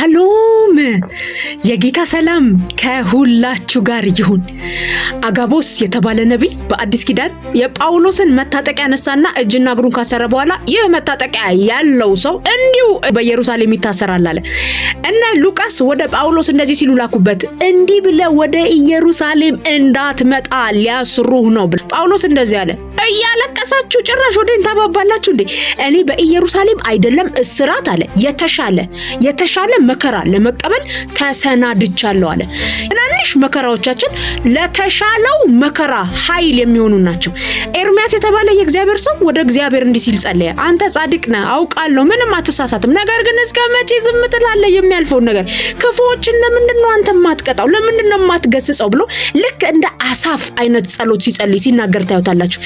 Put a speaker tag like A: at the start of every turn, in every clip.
A: ሻሎም የጌታ ሰላም ከሁላችሁ ጋር ይሁን። አጋቦስ የተባለ ነብይ በአዲስ ኪዳን የጳውሎስን መታጠቂያ ነሳና እጅና እግሩን ካሰረ በኋላ ይህ መታጠቂያ ያለው ሰው እንዲሁ በኢየሩሳሌም ይታሰራል አለ እና ሉቃስ ወደ ጳውሎስ እንደዚህ ሲሉ ላኩበት፣ እንዲህ ብለ ወደ ኢየሩሳሌም እንዳትመጣ ሊያስሩህ ነው። ጳውሎስ እንደዚህ አለ፣ እያለቀሳችሁ ጭራሽ ወደን ታባባላችሁ እንዴ? እኔ በኢየሩሳሌም አይደለም እስራት አለ የተሻለ መከራ ለመቀበል ተሰናድቻለሁ አለ። እናንሽ መከራዎቻችን ለተሻለው መከራ ኃይል የሚሆኑ ናቸው። ኤርሚያስ የተባለ የእግዚአብሔር ሰው ወደ እግዚአብሔር እንዲህ ሲል ጸለየ፣ አንተ ጻድቅ ነህ አውቃለሁ፣ ምንም አትሳሳትም፣ ነገር ግን እስከመቼ ዝም ትላለህ? የሚያልፈው ነገር ክፉዎችን ለምንድነው አንተ ማትቀጣው? ለምንድነው ማትገስጸው? ብሎ ልክ እንደ አሳፍ አይነት ጸሎት ሲጸልይ ሲናገር ታዩታላችሁ።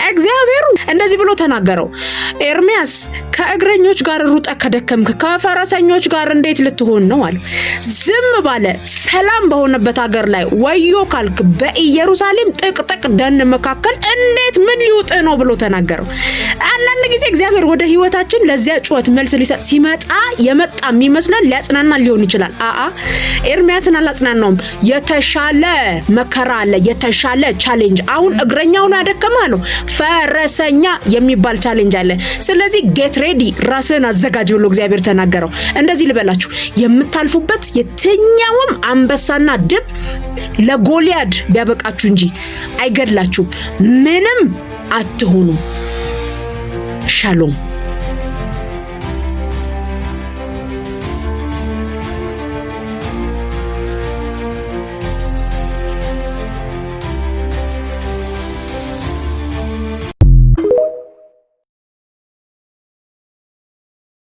A: እግዚአብሔር እንደዚህ ብሎ ተናገረው፣ ኤርሚያስ ከእግረኞች ጋር ሩጠ ከደከምክ ከፈረሰኞች ጋር እንዴት ልትሆን ነው አለ። ዝም ባለ ሰላም በሆነበት ሀገር ላይ ወዮ ካልክ በኢየሩሳሌም ጥቅጥቅ ደን መካከል እንዴት ምን ሊውጥ ነው ብሎ ተናገረው። አንዳንድ ጊዜ እግዚአብሔር ወደ ህይወታችን ለዚያ ጩኸት መልስ ሊሰጥ ሲመጣ የመጣ የሚመስለን ሊያጽናና ሊሆን ይችላል። ኤርሚያስን አላጽናናውም። የተሻለ መከራ አለ፣ የተሻለ ቻሌንጅ። አሁን እግረኛውን ያደከማሉ፣ ፈረሰኛ የሚባል ቻሌንጅ አለ። ስለዚህ ጌት ሬዲ፣ ራስን አዘጋጅ ብሎ እግዚአብሔር ተናገረው። እንደዚህ ልበላችሁ፣ የምታልፉበት የትኛውም አንበሳና ድብ ለጎልያድ ቢያበቃችሁ እንጂ አይገድላችሁም። ምንም አትሆኑ። ሻሎም